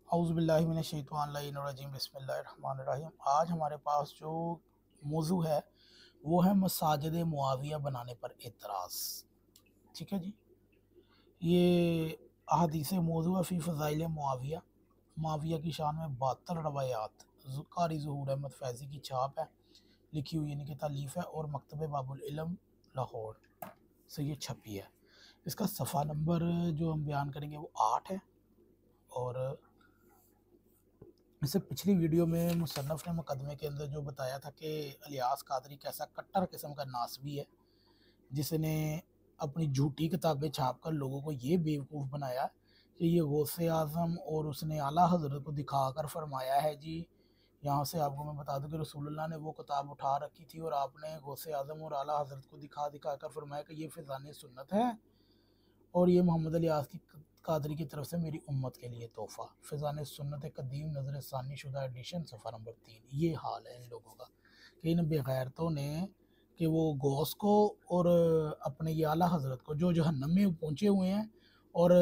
औज़ुबिल्लाहिमिनश्शैतानिर्रजीम बिस्मिल्लाहिर्रहमानिर्रहीम। आज हमारे पास जो मौजू है वो है मसाजिद मुआविया बनाने पर एतराज़। ठीक है जी, ये अहादीस मौजू फ़ी फ़ज़ाइल मुआविया, मुआविया की शान में 72 रवायात कारी ज़हूर अहमद फैज़ी की छाप है, लिखी हुई यानी कि तालीफ़ है और मकतब बाबुल इल्म लाहौर से ये छपी है। इसका सफ़ा नंबर जो हम बयान करेंगे वो 8 है। और इससे पिछली वीडियो में मुसन्नफ़ ने मुकदमे के अंदर जो बताया था कि इलियास कादरी कैसा कट्टर किस्म का नासबी है, जिसने अपनी झूठी किताबें छाप कर लोगों को ये बेवकूफ़ बनाया कि ये गौसे आज़म और उसने आला हज़रत को दिखाकर फरमाया है जी। यहाँ से आपको मैं बता दूं कि रसूलुल्लाह ने वो किताब उठा रखी थी और आपने गौसे आज़म और आला हज़रत को दिखा दिखा कर फरमाया कि ये फ़िज़ान सुन्नत है और ये मोहम्मद इलियास की कादरी की तरफ से मेरी उम्मत के लिए तोहफ़ा। फ़िज़ान सुन्नत कदीम नज़र सानी शुदा एडिशन सफ़ा नंबर 3। ये हाल है इन लोगों का कि इन बेगैरतों ने कि वो गौस को और अपने ये आला हज़रत को जो जहन्नम में पहुँचे हुए हैं और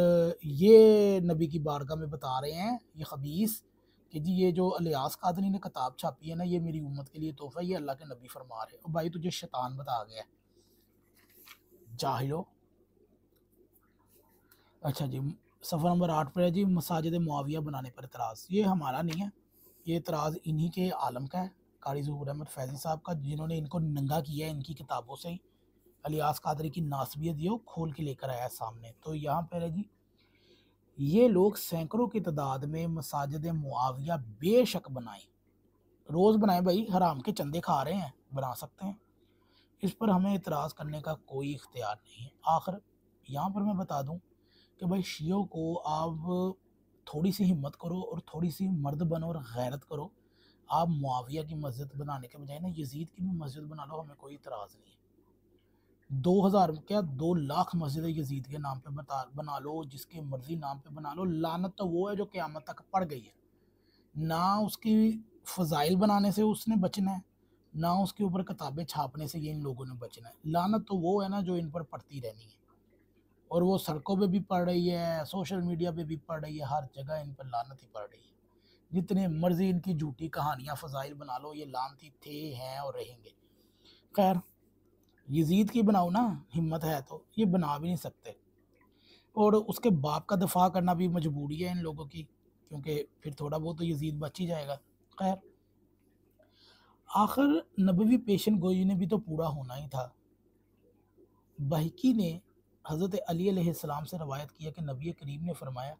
ये नबी की बारगाह में बता रहे हैं ये खबीस कि जी ये जो इलियास कादरी ने किताब छापी है ना, ये मेरी उम्मत के लिए तोहफ़ा, ये अल्लाह के नबी फरमा रहे। और भाई तुझे शैतान बता गया जाहिलो। अच्छा जी, सफ़र नंबर 8 पर है जी, मसाजिद मुआविया बनाने पर एतराज़। ये हमारा नहीं है, ये एतराज़ इन्हीं के आलम का है, कारी ज़हूर अहमद फैज़ी साहब का, जिन्होंने इनको नंगा किया है इनकी किताबों से ही। इलियास कादरी की नासबियत ये खोल के लेकर आया है सामने। तो यहाँ पर है जी, ये लोग सैकड़ों की तादाद में मसाजिद मुआविया बेशक बनाएं, रोज़ बनाएं भाई, हराम के चंदे खा रहे हैं, बना सकते हैं। इस पर हमें एतराज़ करने का कोई इख्तियार नहीं है। आखिर यहाँ पर मैं बता दूँ कि भाई शियों को आप थोड़ी सी हिम्मत करो और थोड़ी सी मर्द बनो और गैरत करो। आप मुआविया की मस्जिद बनाने के बजाय ना यजीद की भी मस्जिद बना लो, हमें कोई इतराज़ नहीं है। 2000 क्या 2 लाख मस्जिद यजीद के नाम पे बना लो, जिसके मर्जी नाम पे बना लो। लानत तो वो है जो क़यामत तक पड़ गई है। ना उसकी फ़ज़ाइल बनाने से उसने बचना है, ना उसके ऊपर किताबें छापने से ये इन लोगों ने बचना है। लानत तो वो है ना जो इन पर पड़ती रहनी है, और वो सड़कों पे भी पड़ रही है, सोशल मीडिया पे भी पड़ रही है, हर जगह इन पर लानत ही पड़ रही है। जितने मर्जी इनकी झूठी कहानियाँ फ़ज़ाइल बना लो, ये लानती थे, हैं और रहेंगे। खैर, यजीद की बनाओ ना, हिम्मत है तो, ये बना भी नहीं सकते। और उसके बाप का दफ़ा करना भी मजबूरी है इन लोगों की, क्योंकि फिर थोड़ा बहुत तो यजीद बच ही जाएगा। खैर, आखिर नबवी पेशन गोई ने भी तो पूरा होना ही था। बहकी ने हज़रत अली अलैहिस्सलाम से रवायत किया कि नबी करीम ने फरमाया,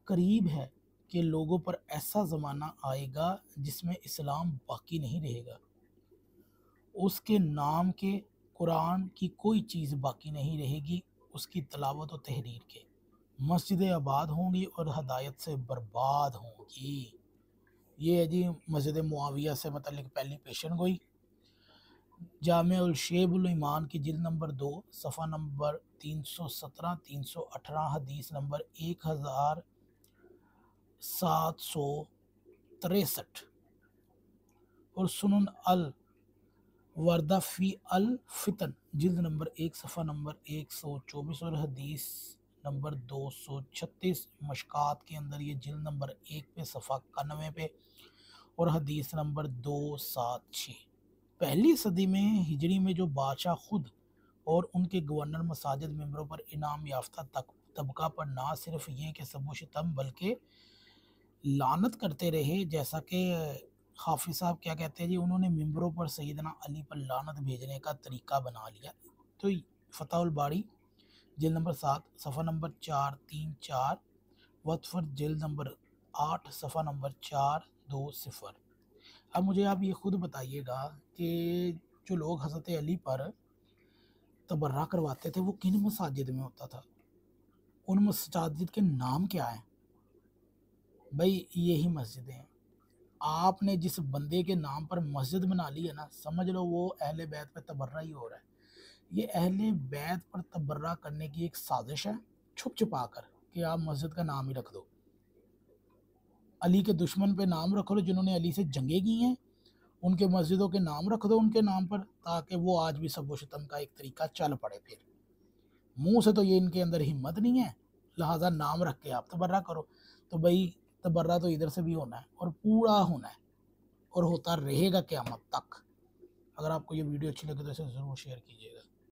करीब है कि लोगों पर ऐसा ज़माना आएगा जिसमें इस्लाम बाकी नहीं रहेगा, उसके नाम के कुरान की कोई चीज़ बाकी नहीं रहेगी, उसकी तलावत और तहरीर के। मस्जिदें आबाद होंगी और हदायत से बर्बाद होंगी। ये है जी मस्जिद मुआविया से मतलब पहली पेशन गोई। जामिउल शेबुल ईमान की जिल्द नंबर 2 सफ़ा नंबर 317 318 हदीस नंबर 1763 और सुनन अल वर्दा फ़ी अल फितन जिल्द नंबर 1 सफ़ा नंबर 124 और हदीस नंबर 236 मशकात के अंदर ये जिल्द नंबर 1 पे सफ़ा 91 पे और हदीस नंबर 276। पहली सदी में हिजरी में जो बादशाह खुद और उनके गवर्नर मसाजिद मेंबरों पर इनाम याफ्ता तबका पर ना सिर्फ ये कि सबो शितम बल्कि लानत करते रहे, जैसा कि हाफिज साहब क्या कहते हैं जी, उन्होंने मेंबरों पर सैयदना अली पर लानत भेजने का तरीका बना लिया। तो फतहुल बारी जिल्द नंबर 7 सफ़ा नंबर 434, वतफर जिल्द नंबर 8 सफ़ा नंबर 420। अब मुझे आप ये खुद बताइएगा कि जो लोग हज़रत अली पर तबर्रा करवाते थे वो किन मसाजिद में होता था, उन मसाजिद के नाम क्या हैं? भाई यही मस्जिदें हैं। आपने जिस बंदे के नाम पर मस्जिद बना ली है ना, समझ लो वो अहले बैत पे तबर्रा ही हो रहा है। ये अहले बैत पर तबर्रा करने की एक साजिश है, छुप छुपा कर, कि आप मस्जिद का नाम ही रख दो। अली के दुश्मन पे नाम रख लो, जिन्होंने अली से जंगें की हैं, उनके मस्जिदों के नाम रख दो उनके नाम पर, ताकि वो आज भी सबो सितम का एक तरीका चल पड़े। फिर मुंह से तो ये इनके अंदर हिम्मत नहीं है, लिहाजा नाम रख के आप तबर्रा करो। तो भाई तबर्रा तो इधर से भी होना है और पूरा होना है और होता रहेगा क़यामत तक। अगर आपको ये वीडियो अच्छी लगे तो इसे ज़रूर शेयर कीजिएगा।